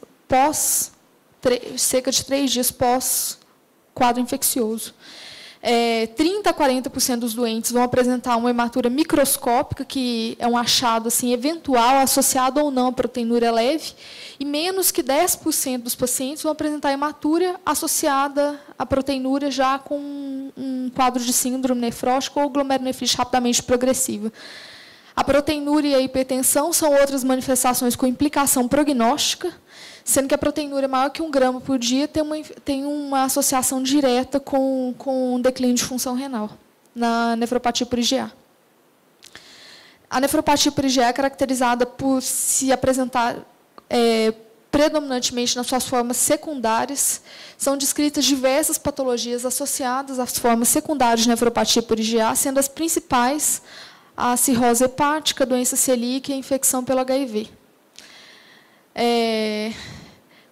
cerca de 3 dias pós quadro infeccioso. 30% a 40% dos doentes vão apresentar uma hematura microscópica, que é um achado assim, eventual, associado ou não à proteinúria leve, e menos que 10% dos pacientes vão apresentar hematura associada à proteinúria já com um quadro de síndrome nefrótica ou glomerulonefrite rapidamente progressiva. A proteinúria e a hipertensão são outras manifestações com implicação prognóstica, sendo que a proteinúria maior que 1 grama por dia tem uma associação direta com um declínio de função renal, na nefropatia por IgA. A nefropatia por IgA é caracterizada por se apresentar predominantemente nas suas formas secundárias. São descritas diversas patologias associadas às formas secundárias de nefropatia por IgA, sendo as principais a cirrose hepática, a doença celíaca e a infecção pelo HIV.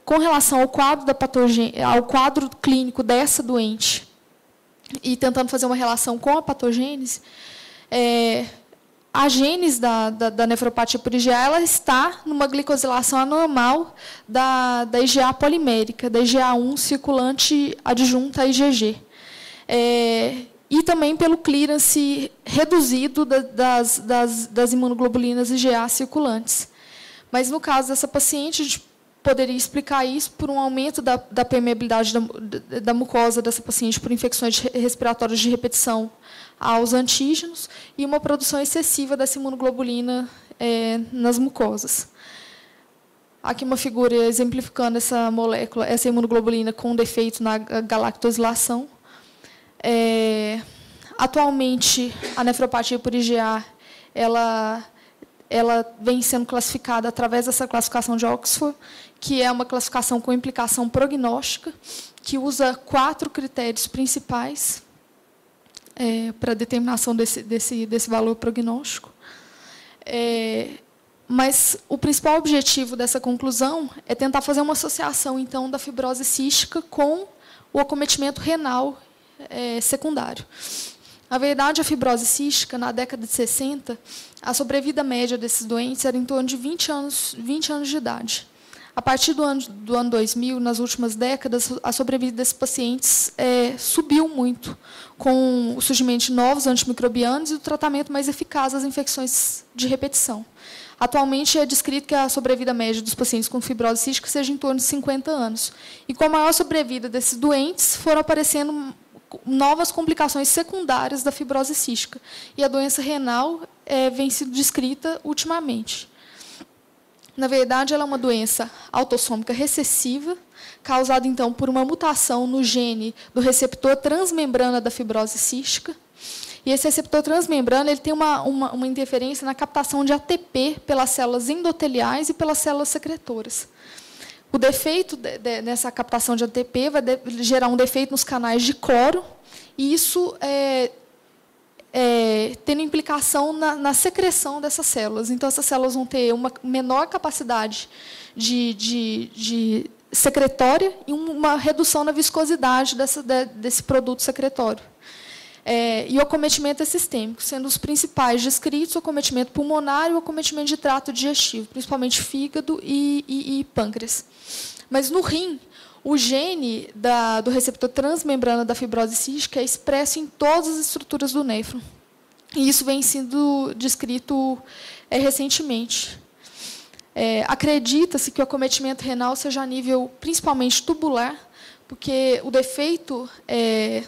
Com relação ao quadro clínico dessa doente, e tentando fazer uma relação com a patogênese, a gênese da nefropatia por IgA ela está numa glicosilação anormal da IgA polimérica, da IgA1 circulante adjunta a IgG. E também pelo clearance reduzido das imunoglobulinas IgA circulantes. Mas, no caso dessa paciente, a gente poderia explicar isso por um aumento da permeabilidade da mucosa dessa paciente por infecções respiratórias de repetição aos antígenos e uma produção excessiva dessa imunoglobulina nas mucosas. Aqui uma figura exemplificando essa molécula, essa imunoglobulina com defeito na galactosilação. Atualmente, a nefropatia por IgA, ela vem sendo classificada através dessa classificação de Oxford, que é uma classificação com implicação prognóstica, que usa 4 critérios principais para a determinação desse valor prognóstico. Mas o principal objetivo dessa conclusão é tentar fazer uma associação, então, da fibrose cística com o acometimento renal secundário. Na verdade, a fibrose cística, na década de 60, a sobrevida média desses doentes era em torno de 20 anos de idade. A partir do ano 2000, nas últimas décadas, a sobrevida desses pacientes subiu muito, com o surgimento de novos antimicrobianos e o tratamento mais eficaz das infecções de repetição. Atualmente, é descrito que a sobrevida média dos pacientes com fibrose cística seja em torno de 50 anos. E com a maior sobrevida desses doentes, foram aparecendo novas complicações secundárias da fibrose cística. E a doença renal vem sendo descrita ultimamente. Na verdade, ela é uma doença autossômica recessiva, causada, então, por uma mutação no gene do receptor transmembrana da fibrose cística. E esse receptor transmembrana ele tem uma interferência na captação de ATP pelas células endoteliais e pelas células secretoras. O defeito nessa captação de ATP vai gerar um defeito nos canais de cloro, e isso tendo implicação na secreção dessas células. Então, essas células vão ter uma menor capacidade de secretória e uma redução na viscosidade desse produto secretório. E o acometimento é sistêmico, sendo os principais descritos o acometimento pulmonar e o acometimento de trato digestivo, principalmente fígado e pâncreas. Mas no rim, o gene do receptor transmembrana da fibrose cística é expresso em todas as estruturas do néfron. E isso vem sendo descrito recentemente. Acredita-se que o acometimento renal seja a nível principalmente tubular, porque o defeito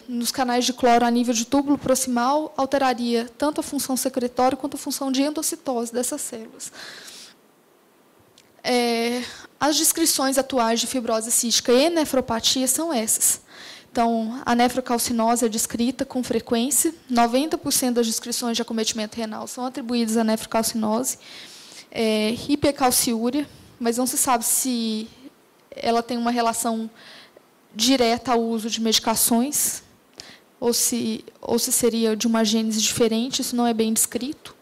nos canais de cloro a nível de túbulo proximal alteraria tanto a função secretória quanto a função de endocitose dessas células. As descrições atuais de fibrose cística e nefropatia são essas. Então, a nefrocalcinose é descrita com frequência. 90% das descrições de acometimento renal são atribuídas à nefrocalcinose. Hipercalciúria, mas não se sabe se ela tem uma relação direta ao uso de medicações, ou se seria de uma gênese diferente, isso não é bem descrito.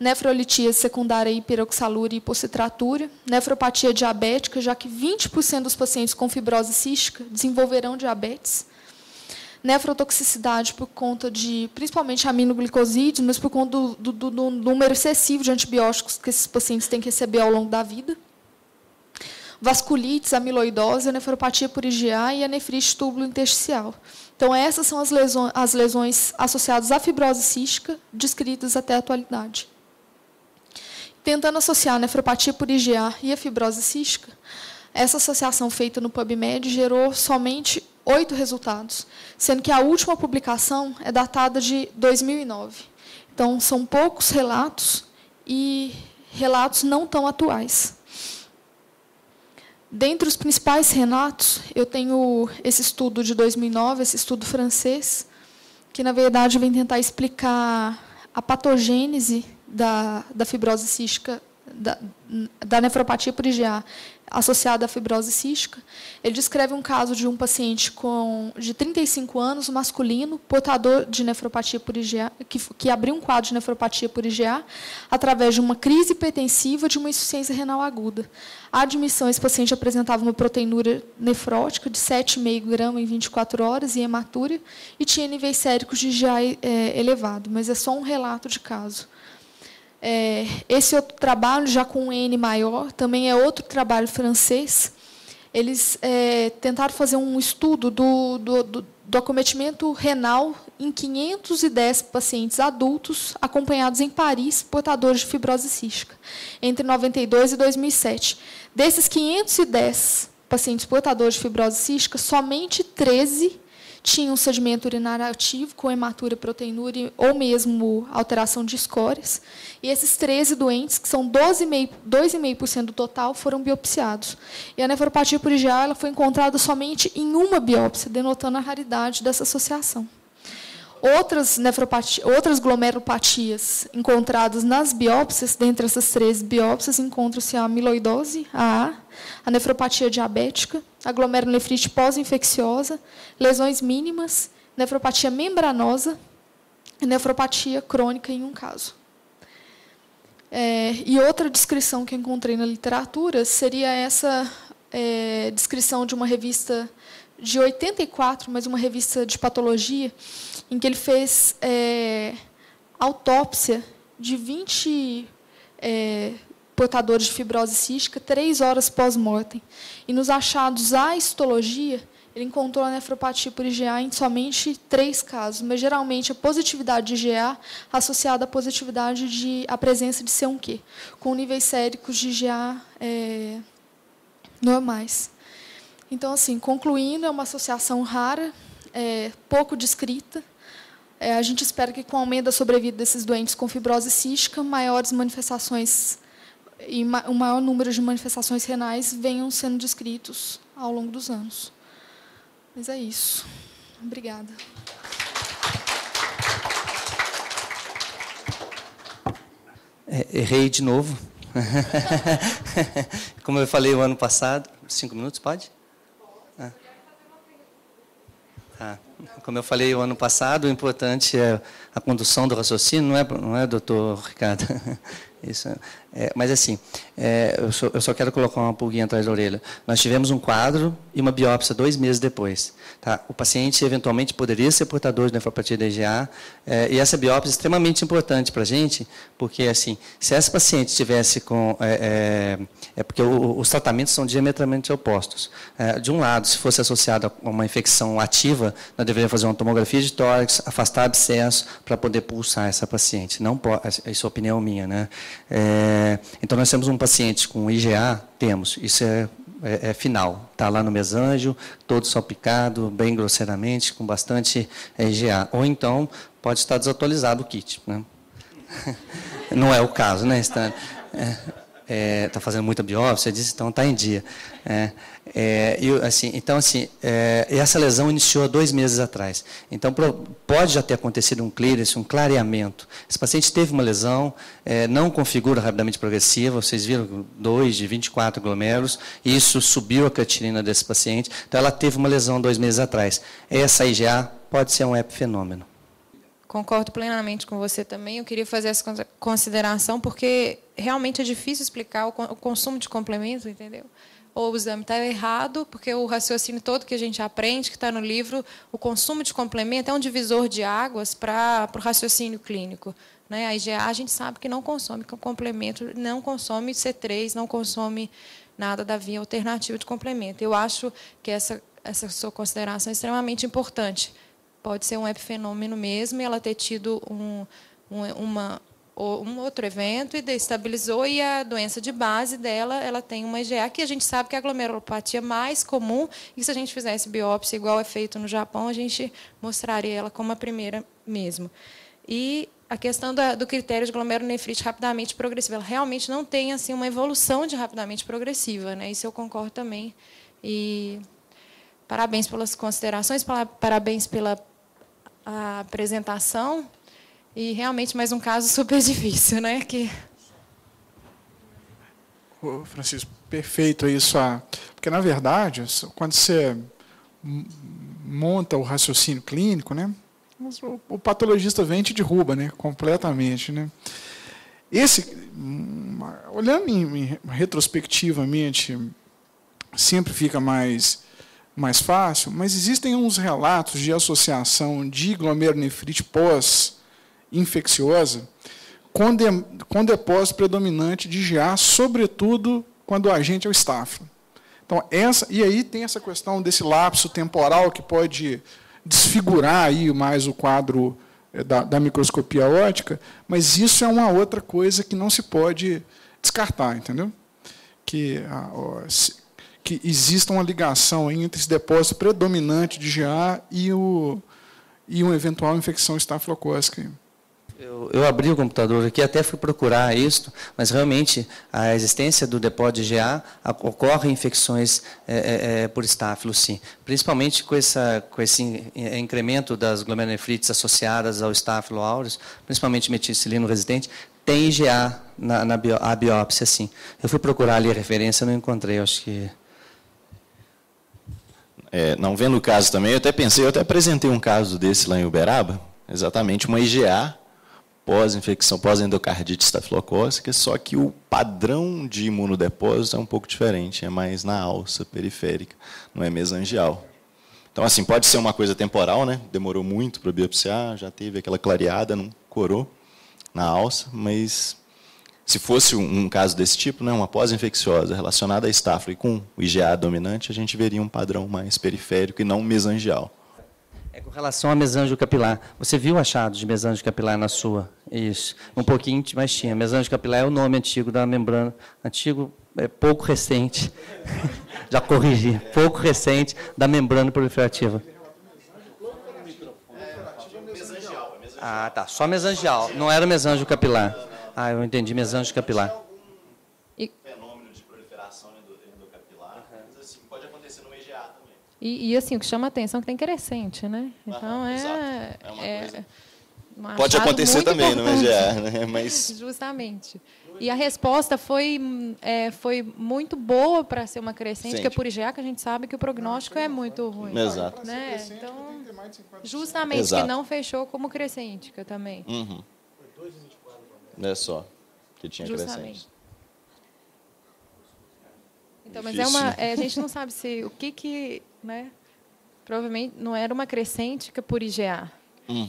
Nefrolitíase secundária hiperoxalúria e hipocitratura. Nefropatia diabética, já que 20% dos pacientes com fibrose cística desenvolverão diabetes. Nefrotoxicidade por conta de, principalmente, aminoglicosídeos, mas por conta do número excessivo de antibióticos que esses pacientes têm que receber ao longo da vida. Vasculites, amiloidose, a nefropatia por IgA e a nefrite túbulo intersticial. Então, essas são as lesões associadas à fibrose cística descritas até a atualidade. Tentando associar a nefropatia por IgA e a fibrose cística, essa associação feita no PubMed gerou somente 8 resultados, sendo que a última publicação é datada de 2009. Então, são poucos relatos e relatos não tão atuais. Dentre os principais relatos, eu tenho esse estudo de 2009, esse estudo francês, que, na verdade, vem tentar explicar a patogênese da fibrose cística, da nefropatia por IgA associada à fibrose cística. Ele descreve um caso de um paciente de 35 anos, masculino, portador de nefropatia por IgA, que abriu um quadro de nefropatia por IgA através de uma crise hipertensiva de uma insuficiência renal aguda. A admissão, esse paciente apresentava uma proteinúria nefrótica de 7,5 gramas em 24 horas e hematúria, e tinha níveis séricos de IgA elevado, mas é só um relato de caso. Esse outro trabalho, já com um N maior, também é outro trabalho francês. Eles tentaram fazer um estudo do acometimento renal em 510 pacientes adultos acompanhados em Paris, portadores de fibrose cística, entre 92 e 2007. Desses 510 pacientes portadores de fibrose cística, somente 13 tinham sedimento urinário ativo, com hematúria, proteinúria ou mesmo alteração de escórias. E esses 13 doentes, que são 2,5% do total, foram biopsiados. E a nefropatia por IgA ela foi encontrada somente em uma biópsia, denotando a raridade dessa associação. Outras glomerulopatias encontradas nas biópsias, dentre essas 13 biópsias, encontram-se a amiloidose, a nefropatia diabética, a glomerulonefrite pós-infecciosa, lesões mínimas, nefropatia membranosa e nefropatia crônica em um caso. E outra descrição que eu encontrei na literatura seria essa descrição de uma revista de 84, mas uma revista de patologia, em que ele fez autópsia de 20 portadores de fibrose cística 3 horas pós-mortem. E nos achados à histologia, ele encontrou a nefropatia por IgA em somente 3 casos, mas geralmente a positividade de IgA associada à positividade à presença de C1q, com níveis séricos de IgA normais. Então, assim, concluindo, é uma associação rara, pouco descrita. A gente espera que, com o aumento da sobrevida desses doentes com fibrose cística, maiores manifestações e um maior número de manifestações renais venham sendo descritos ao longo dos anos. Mas é isso. Obrigada. Errei de novo. Como eu falei o ano passado, 5 minutos, pode? Como eu falei o ano passado, o importante é a condução do raciocínio, não é, doutor Ricardo? Isso, mas, assim, eu só quero colocar uma pulguinha atrás da orelha. Nós tivemos um quadro e uma biópsia 2 meses depois. Tá? O paciente, eventualmente, poderia ser portador de nefropatia da IgA, e essa biópsia é extremamente importante para a gente, porque, assim, se essa paciente tivesse com... porque os tratamentos são diametralmente opostos. De um lado, se fosse associado a uma infecção ativa, nós deveríamos fazer uma tomografia de tórax, afastar abscesso para poder pulsar essa paciente. Não pode, isso é opinião minha, né? Então, nós temos um paciente com IgA, isso é final, está lá no mesanjo, todo salpicado, bem grosseiramente, com bastante IgA. Ou então, pode estar desatualizado o kit. Né? Não é o caso, né, Stan? Está fazendo muita biópsia, disse, então está em dia. Essa lesão iniciou há 2 meses atrás. Então, pode já ter acontecido um clearance, um clareamento. Esse paciente teve uma lesão, não configura rapidamente progressiva, vocês viram 2 de 24 glomérulos, isso subiu a creatinina desse paciente, então ela teve uma lesão 2 meses atrás. Essa IgA pode ser um epifenômeno. Concordo plenamente com você também. Eu queria fazer essa consideração, porque realmente é difícil explicar o consumo de complementos, entendeu? Ou o exame está errado, porque o raciocínio todo que a gente aprende, que está no livro, o consumo de complemento é um divisor de águas para o raciocínio clínico. Né? A IgA, a gente sabe que não consome complemento, não consome C3, não consome nada da via alternativa de complemento. Eu acho que essa sua consideração é extremamente importante. pode ser um epifenômeno mesmo, e ela ter tido um outro evento e destabilizou, e a doença de base dela, ela tem uma IgA, que a gente sabe que é a glomerulopatia mais comum, e se a gente fizesse biópsia igual é feito no Japão, a gente mostraria ela como a primeira mesmo. E a questão do critério de glomerulonefrite rapidamente progressiva, ela realmente não tem assim uma evolução de rapidamente progressiva, né? Isso eu concordo também. E parabéns pelas considerações, parabéns pela apresentação. E realmente mais um caso super difícil, né? Francisco, perfeito isso. Porque, na verdade, quando você monta o raciocínio clínico, né, o patologista vem e te derruba, né, completamente. Né. Olhando retrospectivamente, sempre fica mais fácil, mas existem uns relatos de associação de glomerulonefrite pós-infecciosa com depósito predominante de IgA, sobretudo quando o agente é o Staphylo. Então, e aí tem essa questão desse lapso temporal que pode desfigurar aí mais o quadro da microscopia óptica, mas isso é uma outra coisa que não se pode descartar, entendeu? Que exista uma ligação entre esse depósito predominante de IgA e uma eventual infecção estafilocócica. Eu abri o computador aqui, até fui procurar isso, mas realmente a existência do depósito de IgA ocorre em infecções por estáfilo, sim. Principalmente com esse incremento das glomerulonefrites associadas ao estáfilo aureus, principalmente meticilino resistente, tem IgA na biópsia, sim. Eu fui procurar ali a referência, não encontrei, acho que... Não vendo o caso também, eu até apresentei um caso desse lá em Uberaba, exatamente uma IgA, pós-infecção, pós-endocardite estafilocócica, só que o padrão de imunodepósito é um pouco diferente, é mais na alça periférica, não é mesangial. Então, assim, pode ser uma coisa temporal, né? Demorou muito para biopsiar, já teve aquela clareada, não corou na alça, mas se fosse um caso desse tipo, né, uma pós-infecciosa relacionada a estáfilo e com o IgA dominante, a gente veria um padrão mais periférico e não mesangial. Com relação a mesângio capilar, você viu achados de mesângio capilar na sua? Isso. Um pouquinho, mas tinha. Mesângio capilar é o nome antigo da membrana. Antigo, pouco recente. Já corrigi. Pouco recente da membrana proliferativa. Ah, tá. Só mesangial. Não era mesângio capilar. Ah, eu entendi. Mesângio capilar. E assim, o que chama a atenção é que tem crescente, né? Então, pode acontecer também no IgA, né? Mas... Justamente. E a resposta foi muito boa para ser uma crescente, que é por IgA, que a gente sabe que o prognóstico é muito ruim. Exato. Né? Então, justamente, que não fechou como crescêntica também. Uhum. É só que tinha crescente. Então, mas a gente não sabe se o que né? Provavelmente não era uma crescêntica por IgA,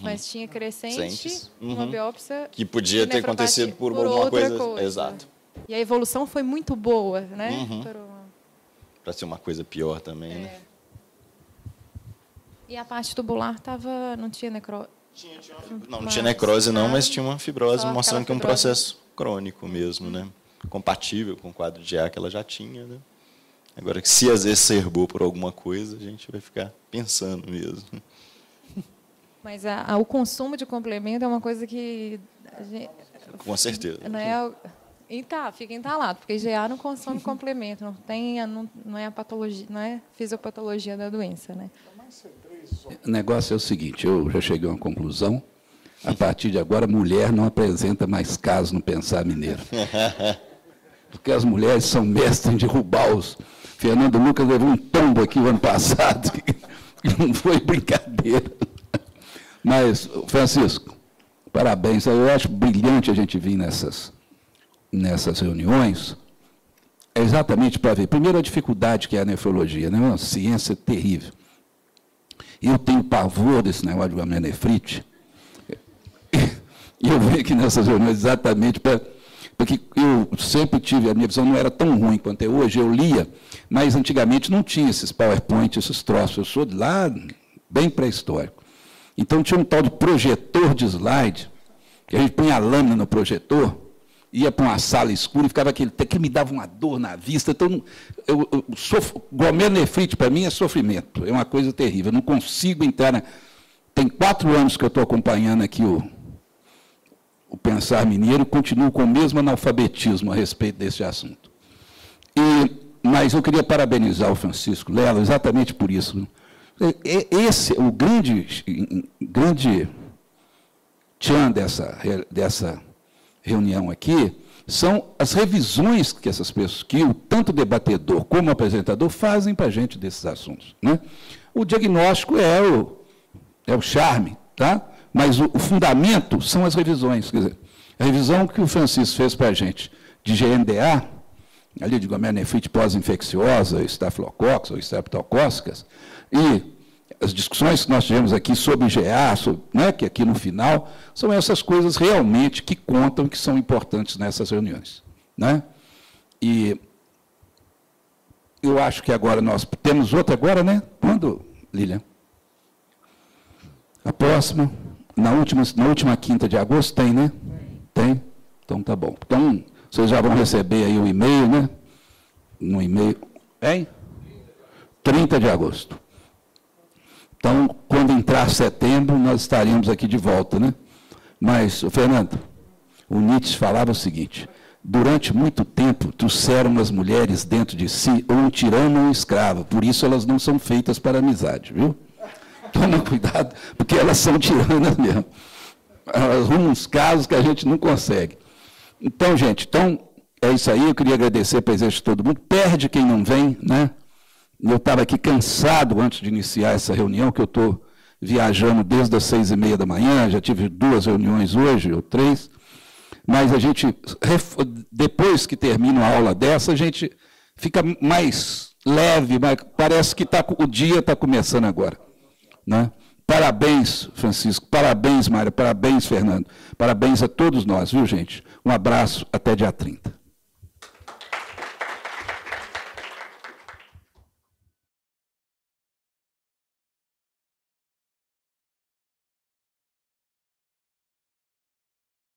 mas tinha crescente, uma biópsia que podia ter acontecido por alguma coisa. Exato. E a evolução foi muito boa, né? Para ser uma coisa pior também, né? E a parte tubular não tinha necrose. Não tinha necrose não, mas tinha uma fibrose, mostrando que é um processo crônico mesmo, né? Compatível com o quadro de IgA que ela já tinha, né? Agora, que se exacerbou por alguma coisa, a gente vai ficar pensando mesmo. Mas o consumo de complemento é uma coisa que... Com certeza. Fica entalado, porque IgA não consome complemento, não é a patologia, não é fisiopatologia da doença, né? O negócio é o seguinte, eu já cheguei a uma conclusão, a partir de agora, mulher não apresenta mais casos no Pensar Mineiro. Porque as mulheres são mestres em derrubar os... Fernando Lucas levou um tombo aqui o ano passado, que não foi brincadeira. Mas, Francisco, parabéns. Eu acho brilhante a gente vir nessas reuniões, exatamente para ver, primeiro, a dificuldade que é a nefrologia, né? Uma ciência terrível. Eu tenho pavor desse negócio de glomerulonefrite, e eu venho aqui nessas reuniões exatamente porque eu sempre tive, a minha visão não era tão ruim quanto é hoje, eu lia, mas antigamente não tinha esses PowerPoint, esses troços, eu sou de lá bem pré-histórico. Então tinha um tal de projetor de slide, que a gente punha a lâmina no projetor, ia para uma sala escura e ficava aquele que me dava uma dor na vista. Então, glomerulonefrite para mim é sofrimento, é uma coisa terrível. Eu não consigo entrar. Tem 4 anos que eu estou acompanhando aqui o Pensar Mineiro e continuo com o mesmo analfabetismo a respeito desse assunto. Mas eu queria parabenizar o Francisco Lelo exatamente por isso. Esse, o grande tchan dessa reunião aqui são as revisões que essas pessoas, que tanto o debatedor como o apresentador fazem para a gente desses assuntos. Né? O diagnóstico é o charme, tá? Mas o fundamento são as revisões. Quer dizer, a revisão que o Francisco fez para a gente de GNDA, ali de glomerulonefrite pós-infecciosa, estafilococcus ou streptocóccicas, e as discussões que nós tivemos aqui sobre GA, né, que aqui no final, são essas coisas realmente que contam, que são importantes nessas reuniões. Né? E eu acho que agora nós temos outra agora, né? Quando, Lilian? A próxima, na última quinta de agosto, tem, né? Tem? Então tá bom. Então, vocês já vão receber aí o e-mail, né? No e-mail, hein? 30 de agosto. Então, quando entrar setembro, nós estaríamos aqui de volta, né? Mas, Fernando, o Nietzsche falava o seguinte: durante muito tempo trouxeram as mulheres dentro de si ou um tirano ou um escravo, por isso elas não são feitas para amizade, viu? Toma cuidado, porque elas são tiranas mesmo. Elas arrumam uns casos que a gente não consegue. Então, gente, é isso aí. Eu queria agradecer a presença de todo mundo. Perde quem não vem, né? Eu estava aqui cansado antes de iniciar essa reunião, que eu estou viajando desde as 6h30 da manhã, já tive 2 reuniões hoje, ou 3, mas a gente, depois que termina a aula dessa, a gente fica mais leve, parece que o dia está começando agora. Né? Parabéns, Francisco, parabéns, Mário, parabéns, Fernando, parabéns a todos nós, viu, gente? Um abraço, até dia 30.